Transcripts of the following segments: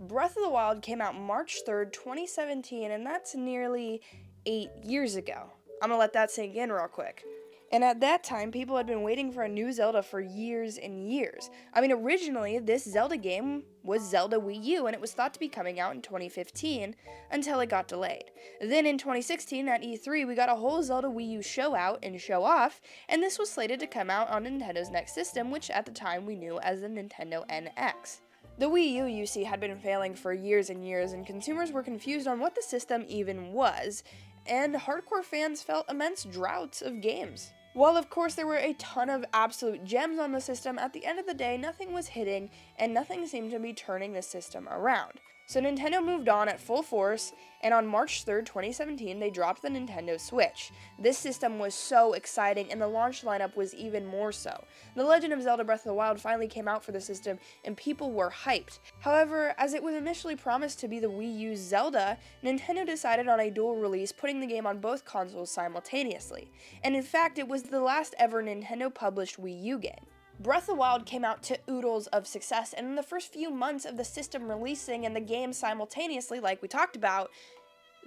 Breath of the Wild came out March 3rd, 2017, and that's nearly 8 years ago. I'm gonna let that sink in real quick. And at that time, people had been waiting for a new Zelda for years and years. I mean, originally, this Zelda game was Zelda Wii U, and it was thought to be coming out in 2015 until it got delayed. Then in 2016, at E3, we got a whole Zelda Wii U show out and show off, and this was slated to come out on Nintendo's next system, which at the time we knew as the Nintendo NX. The Wii U, you see, had been failing for years and years, and consumers were confused on what the system even was, and hardcore fans felt immense droughts of games. While of course there were a ton of absolute gems on the system, at the end of the day nothing was hitting and nothing seemed to be turning the system around. So Nintendo moved on at full force, and on March 3rd, 2017, they dropped the Nintendo Switch. This system was so exciting, and the launch lineup was even more so. The Legend of Zelda Breath of the Wild finally came out for the system, and people were hyped. However, as it was initially promised to be the Wii U's Zelda, Nintendo decided on a dual release, putting the game on both consoles simultaneously. And in fact, it was the last ever Nintendo-published Wii U game. Breath of the Wild came out to oodles of success, and in the first few months of the system releasing and the game simultaneously, like we talked about,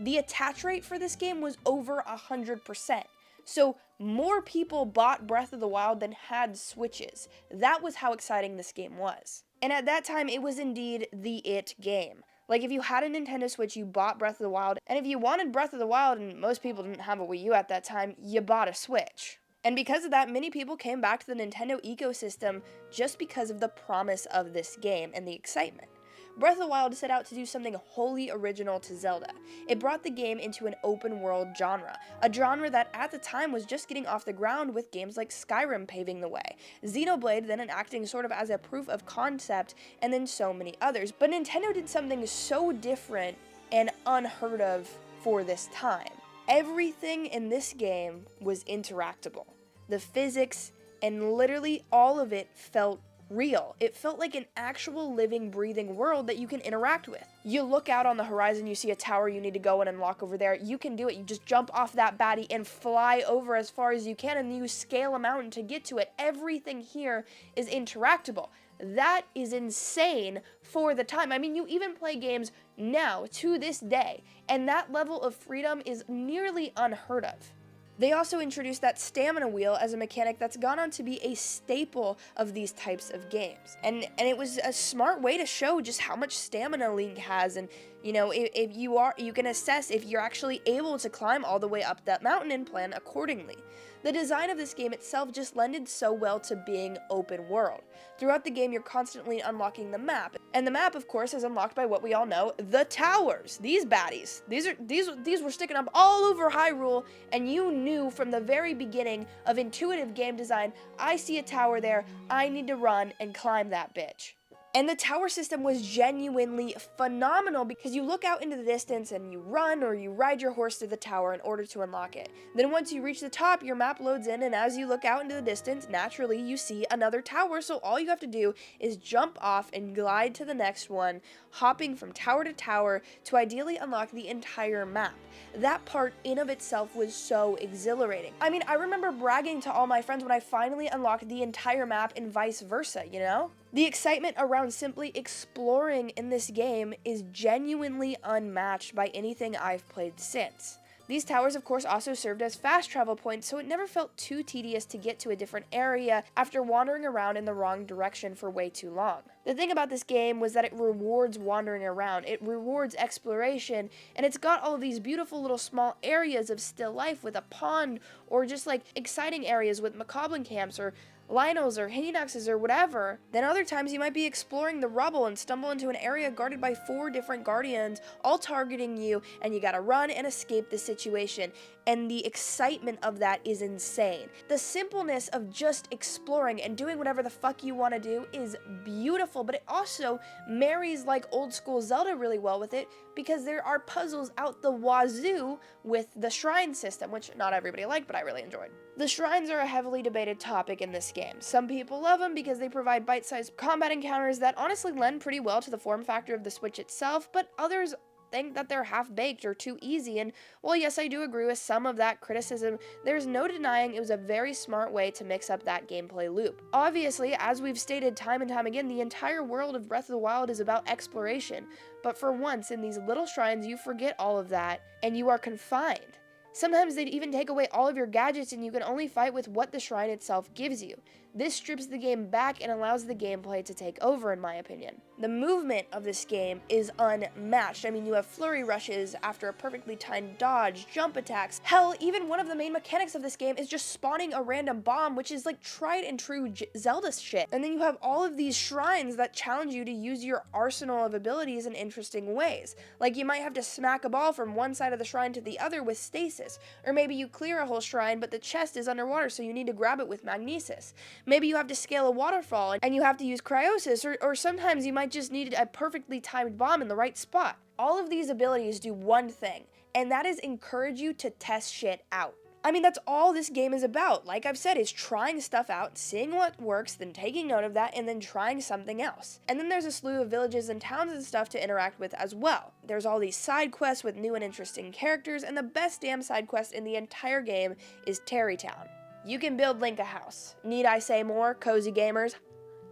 the attach rate for this game was over 100%. So more people bought Breath of the Wild than had Switches. That was how exciting this game was. And at that time, it was indeed the it game. Like, if you had a Nintendo Switch, you bought Breath of the Wild, and if you wanted Breath of the Wild, and most people didn't have a Wii U at that time, you bought a Switch. And because of that, many people came back to the Nintendo ecosystem just because of the promise of this game and the excitement. Breath of the Wild set out to do something wholly original to Zelda. It brought the game into an open world genre, a genre that at the time was just getting off the ground with games like Skyrim paving the way, Xenoblade then acting sort of as a proof of concept, and then so many others. But Nintendo did something so different and unheard of for this time. Everything in this game was interactable. The physics and literally all of it felt real. It felt like an actual living, breathing world that you can interact with. You look out on the horizon, you see a tower you need to go and unlock over there. You can do it. You just jump off that baddie and fly over as far as you can, and you scale a mountain to get to it. Everything here is interactable. That is insane for the time. I mean, you even play games now, to this day, and that level of freedom is nearly unheard of. They also introduced that stamina wheel as a mechanic that's gone on to be a staple of these types of games. And it was a smart way to show just how much stamina Link has, and you know, if you can assess if you're actually able to climb all the way up that mountain and plan accordingly. The design of this game itself just lended so well to being open world. Throughout the game, you're constantly unlocking the map, and the map, of course, is unlocked by what we all know, the towers. These baddies. These were sticking up all over Hyrule, and you knew from the very beginning of intuitive game design, I see a tower there, I need to run and climb that bitch. And the tower system was genuinely phenomenal because you look out into the distance and you run or you ride your horse to the tower in order to unlock it. Then once you reach the top, your map loads in, and as you look out into the distance, naturally you see another tower, so all you have to do is jump off and glide to the next one, hopping from tower to tower to ideally unlock the entire map. That part in of itself was so exhilarating. I mean, I remember bragging to all my friends when I finally unlocked the entire map and vice versa, you know? The excitement around simply exploring in this game is genuinely unmatched by anything I've played since. These towers, of course, also served as fast travel points, so it never felt too tedious to get to a different area after wandering around in the wrong direction for way too long. The thing about this game was that it rewards wandering around, it rewards exploration, and it's got all of these beautiful little small areas of still life with a pond, or just like exciting areas with macabre camps or Lionels or Hinoxes or whatever. Then other times you might be exploring the rubble and stumble into an area guarded by 4 different guardians, all targeting you, and you gotta run and escape the situation. And the excitement of that is insane. The simpleness of just exploring and doing whatever the fuck you want to do is beautiful, but it also marries like old school Zelda really well with it, because there are puzzles out the wazoo with the shrine system, which not everybody liked, but I really enjoyed. The shrines are a heavily debated topic in this game. Some people love them because they provide bite-sized combat encounters that honestly lend pretty well to the form factor of the Switch itself, but others think that they're half-baked or too easy, and while yes, I do agree with some of that criticism, there's no denying it was a very smart way to mix up that gameplay loop. Obviously, as we've stated time and time again, the entire world of Breath of the Wild is about exploration, but for once, in these little shrines, you forget all of that, and you are confined. Sometimes they'd even take away all of your gadgets and you can only fight with what the shrine itself gives you. This strips the game back and allows the gameplay to take over, in my opinion. The movement of this game is unmatched. I mean, you have flurry rushes after a perfectly timed dodge, jump attacks. Hell, even one of the main mechanics of this game is just spawning a random bomb, which is like tried and true Zelda shit. And then you have all of these shrines that challenge you to use your arsenal of abilities in interesting ways. Like you might have to smack a ball from one side of the shrine to the other with stasis. Or maybe you clear a whole shrine, but the chest is underwater, so you need to grab it with magnesis. Maybe you have to scale a waterfall and you have to use cryosis, or sometimes you might just need a perfectly timed bomb in the right spot. All of these abilities do one thing, and that is encourage you to test shit out. I mean, that's all this game is about. Like I've said, is trying stuff out, seeing what works, then taking note of that, and then trying something else. And then there's a slew of villages and towns and stuff to interact with as well. There's all these side quests with new and interesting characters, and the best damn side quest in the entire game is Tarrytown. You can build Link a house. Need I say more, cozy gamers?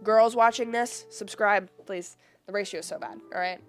Girls watching this, subscribe, please. The ratio is so bad, alright?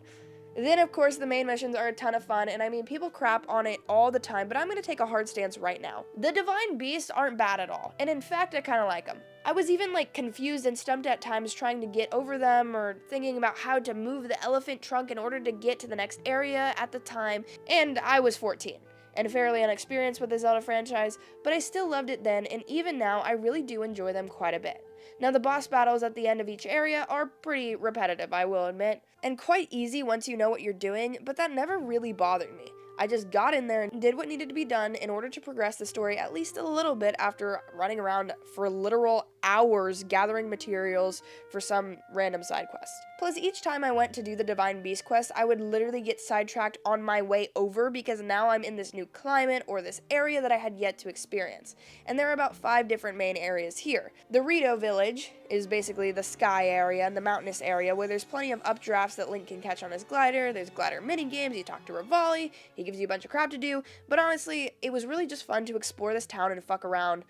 Then, of course, the main missions are a ton of fun, and I mean, people crap on it all the time, but I'm going to take a hard stance right now. The Divine Beasts aren't bad at all, and in fact, I kind of like them. I was even, confused and stumped at times trying to get over them, or thinking about how to move the elephant trunk in order to get to the next area at the time, and I was 14. And fairly unexperienced with the Zelda franchise, but I still loved it then, and even now, I really do enjoy them quite a bit. Now, the boss battles at the end of each area are pretty repetitive, I will admit, and quite easy once you know what you're doing, but that never really bothered me. I just got in there and did what needed to be done in order to progress the story at least a little bit after running around for literal hours gathering materials for some random side quest. Plus, each time I went to do the Divine Beast quest, I would literally get sidetracked on my way over because now I'm in this new climate or this area that I had yet to experience. And there are about 5 different main areas here. The Rito Village is basically the sky area and the mountainous area where there's plenty of updrafts that Link can catch on his glider, there's glider minigames, you talk to Rivali, he gives you a bunch of crap to do, but honestly, it was really just fun to explore this town and fuck around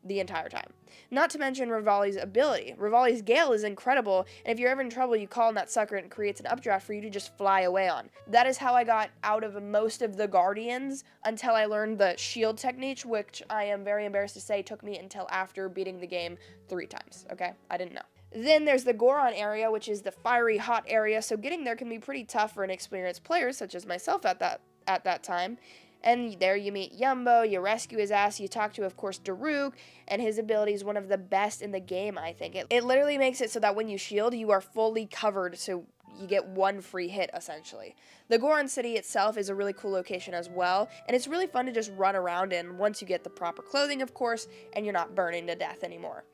the entire time. Not to mention Rivali's ability. Rivali's gale is incredible, and if you're ever in trouble, you call on that sucker and it creates an updraft for you to just fly away on. That is how I got out of most of the Guardians until I learned the shield technique, which I am very embarrassed to say took me until after beating the game 3 times, okay? I didn't know. Then there's the Goron area, which is the fiery hot area, so getting there can be pretty tough for inexperienced players, such as myself at that time. And there you meet Yumbo, you rescue his ass, you talk to, of course, Daruk, and his ability is one of the best in the game, I think. It literally makes it so that when you shield, you are fully covered, so you get 1 free hit, essentially. The Goron City itself is a really cool location as well, and it's really fun to just run around in once you get the proper clothing, of course, and you're not burning to death anymore.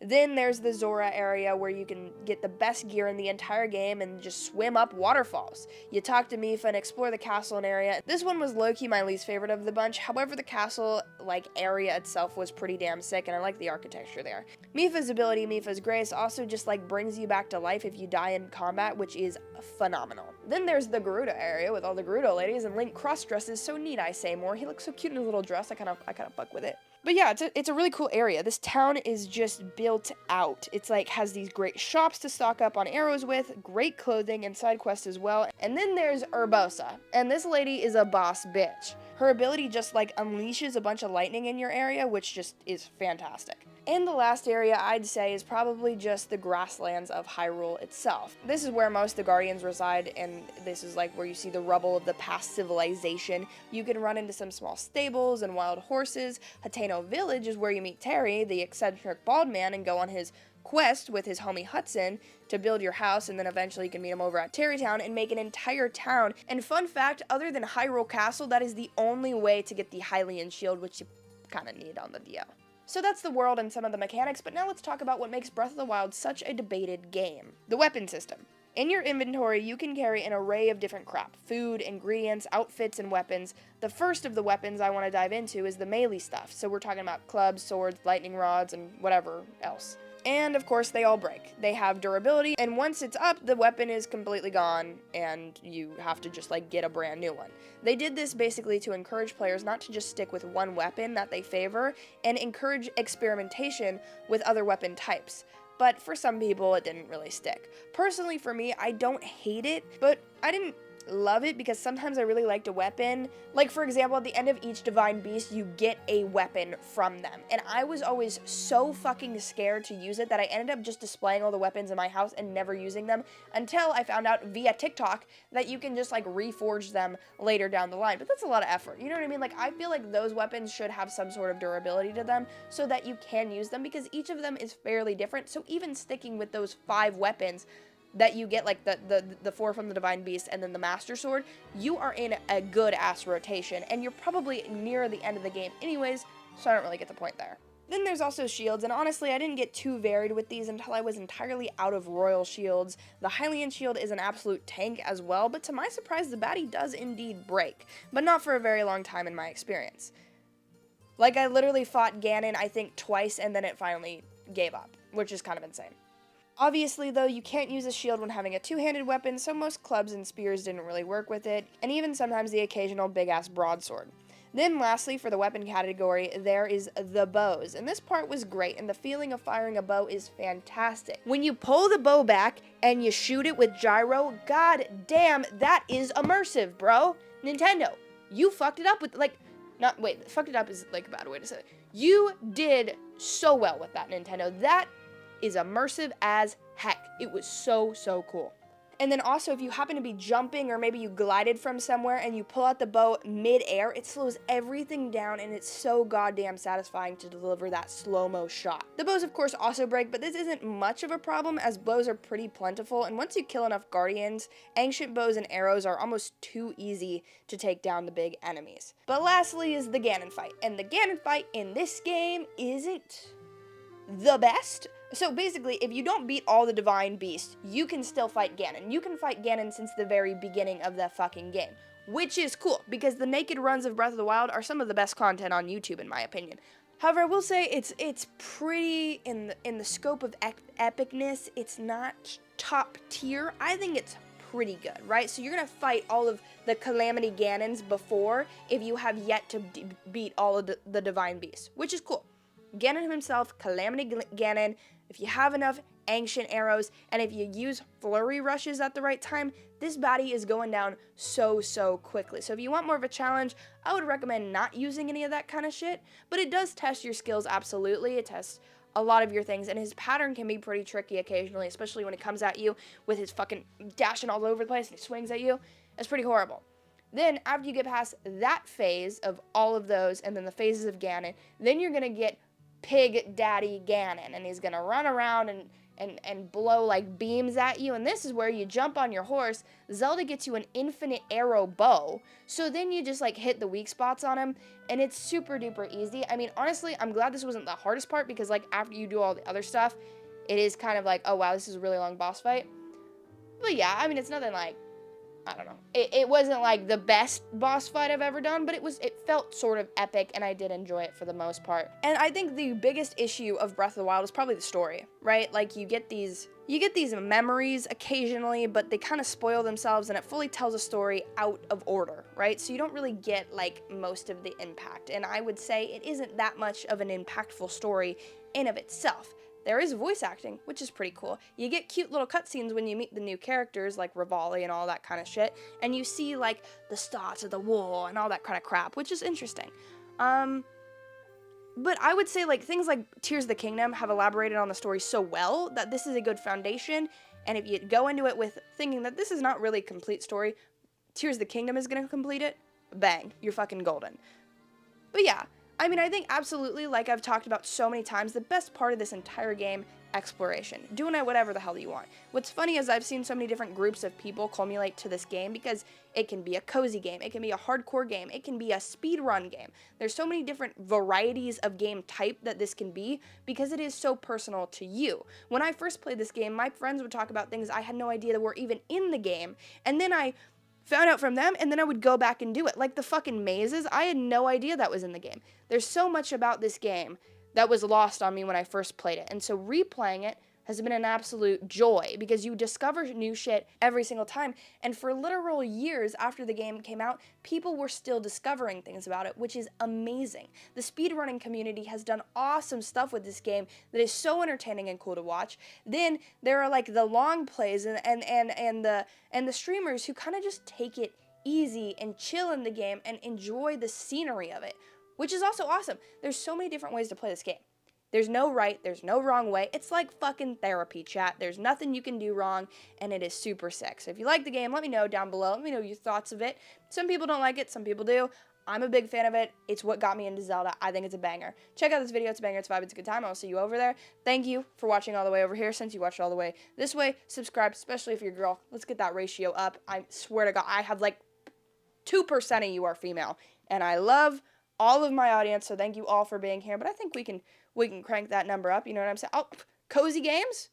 Then there's the Zora area where you can get the best gear in the entire game and just swim up waterfalls. You talk to Mipha and explore the castle and area. This one was low-key my least favorite of the bunch, however the castle area itself was pretty damn sick and I like the architecture there. Mipha's ability, Mipha's Grace, also just brings you back to life if you die in combat, which is phenomenal. Then there's the Gerudo area with all the Gerudo ladies, and Link cross-dresses, so need I say more. He looks so cute in his little dress, I kind of fuck with it. But yeah, it's a really cool area. This town is just built out. It's has these great shops to stock up on arrows with, great clothing and side quests as well. And then there's Urbosa, and this lady is a boss bitch. Her ability just unleashes a bunch of lightning in your area, which just is fantastic. And the last area I'd say is probably just the grasslands of Hyrule itself. This is where most of the Guardians reside, and this is where you see the rubble of the past civilization. You can run into some small stables and wild horses. Hateno Village is where you meet Terry, the eccentric bald man, and go on his quest with his homie Hudson to build your house, and then eventually you can meet him over at Tarrytown and make an entire town. And fun fact, other than Hyrule Castle, that is the only way to get the Hylian shield, which you kind of need on the DL. So that's the world and some of the mechanics, but now let's talk about what makes Breath of the Wild such a debated game. The weapon system. In your inventory, you can carry an array of different crap. Food, ingredients, outfits, and weapons. The first of the weapons I want to dive into is the melee stuff. So we're talking about clubs, swords, lightning rods, and whatever else. And of course, they all break. They have durability, and once it's up, the weapon is completely gone, and you have to just like get a brand new one. They did this basically to encourage players not to just stick with one weapon that they favor, and encourage experimentation with other weapon types. But for some people, it didn't really stick. Personally, for me, I don't hate it, but I didn't love it because sometimes I really liked a weapon. Like, for example, at the end of each Divine Beast, you get a weapon from them. And I was always so fucking scared to use it that I ended up just displaying all the weapons in my house and never using them until I found out via TikTok that you can just, like, reforge them later down the line. But that's a lot of effort. You know what I mean? Like, I feel like those weapons should have some sort of durability to them so that you can use them because each of them is fairly different. So even sticking with those 5 weapons that you get, like the 4 from the Divine Beast and then the Master Sword, you are in a good ass rotation, and you're probably near the end of the game anyways, so I don't really get the point there. Then there's also shields, and honestly, I didn't get too varied with these until I was entirely out of royal shields. The Hylian shield is an absolute tank as well, but to my surprise, the baddie does indeed break, but not for a very long time in my experience. Like, I literally fought Ganon, I think, twice, and then it finally gave up, which is kind of insane. Obviously, though, you can't use a shield when having a two-handed weapon, so most clubs and spears didn't really work with it, and even sometimes the occasional big-ass broadsword. Then lastly, for the weapon category, there is the bows, and this part was great, and the feeling of firing a bow is fantastic. When you pull the bow back and you shoot it with gyro, god damn, that is immersive, bro. Nintendo, you fucked it up with, like, fucked it up is, like, a bad way to say it. You did so well with that, Nintendo. That is immersive as heck. It was so, so cool. And then also, if you happen to be jumping or maybe you glided from somewhere and you pull out the bow mid-air, it slows everything down and it's so goddamn satisfying to deliver that slow-mo shot. The bows, of course, also break, but this isn't much of a problem as bows are pretty plentiful, and once you kill enough guardians, ancient bows and arrows are almost too easy to take down the big enemies. But lastly is the Ganon fight, and the Ganon fight in this game isn't the best. So basically, if you don't beat all the Divine Beasts, you can still fight Ganon. You can fight Ganon since the very beginning of the fucking game, which is cool, because the naked runs of Breath of the Wild are some of the best content on YouTube, in my opinion. However, I will say it's pretty, in the scope of epicness, it's not top tier. I think it's pretty good, right? So you're gonna fight all of the Calamity Ganons before, if you have yet to beat all of the Divine Beasts, which is cool. Ganon himself, Calamity Ganon, if you have enough ancient arrows, and if you use flurry rushes at the right time, this baddie is going down so, so quickly. So if you want more of a challenge, I would recommend not using any of that kind of shit, but it does test your skills, absolutely. It tests a lot of your things, and his pattern can be pretty tricky occasionally, especially when it comes at you with his fucking dashing all over the place and he swings at you. It's pretty horrible. Then, after you get past that phase of all of those, and then the phases of Ganon, then you're gonna get Pig Daddy Ganon, and he's gonna run around and blow like beams at you, and this is where you jump on your horse. Zelda gets you an infinite arrow bow, so then you just like hit the weak spots on him, and it's super duper easy. I mean, honestly, I'm glad this wasn't the hardest part, because like after you do all the other stuff, it is kind of like, oh wow, this is a really long boss fight. But yeah, I mean, it's nothing like, I don't know. It wasn't like the best boss fight I've ever done, but it felt sort of epic, and I did enjoy it for the most part. And I think the biggest issue of Breath of the Wild is probably the story, right? Like, you get these memories occasionally, but they kind of spoil themselves, and it fully tells a story out of order, right? So you don't really get like most of the impact, and I would say it isn't that much of an impactful story in of itself. There is voice acting, which is pretty cool. You get cute little cutscenes when you meet the new characters, like Rivali and all that kind of shit, and you see, like, the stars of the war and all that kind of crap, which is interesting. But I would say, like, things like Tears of the Kingdom have elaborated on the story so well that this is a good foundation, and if you go into it with thinking that this is not really a complete story, Tears of the Kingdom is going to complete it, bang, you're fucking golden. But yeah, I mean, I think absolutely, like I've talked about so many times, the best part of this entire game, exploration. Doing it whatever the hell you want. What's funny is I've seen so many different groups of people culminate to this game, because it can be a cozy game, it can be a hardcore game, it can be a speedrun game. There's so many different varieties of game type that this can be, because it is so personal to you. When I first played this game, my friends would talk about things I had no idea that were even in the game, and then I found out from them, and then I would go back and do it. Like the fucking mazes, I had no idea that was in the game. There's so much about this game that was lost on me when I first played it. And so replaying it has been an absolute joy because you discover new shit every single time. And for literal years after the game came out, people were still discovering things about it, which is amazing. The speedrunning community has done awesome stuff with this game that is so entertaining and cool to watch. Then there are like the long plays and the streamers who kind of just take it easy and chill in the game and enjoy the scenery of it, which is also awesome. There's so many different ways to play this game. There's no right, there's no wrong way. It's like fucking therapy, chat. There's nothing you can do wrong, and it is super sick. So if you like the game, let me know down below. Let me know your thoughts of it. Some people don't like it, some people do. I'm a big fan of it. It's what got me into Zelda. I think it's a banger. Check out this video. It's a banger. It's a vibe. It's a good time. I'll see you over there. Thank you for watching all the way over here. Since you watched all the way this way, subscribe, especially if you're a girl. Let's get that ratio up. I swear to God, I have like 2% of you are female, and I love all of my audience, so thank you all for being here. But I think we can crank that number up, you know what I'm saying? Oh, cozy games?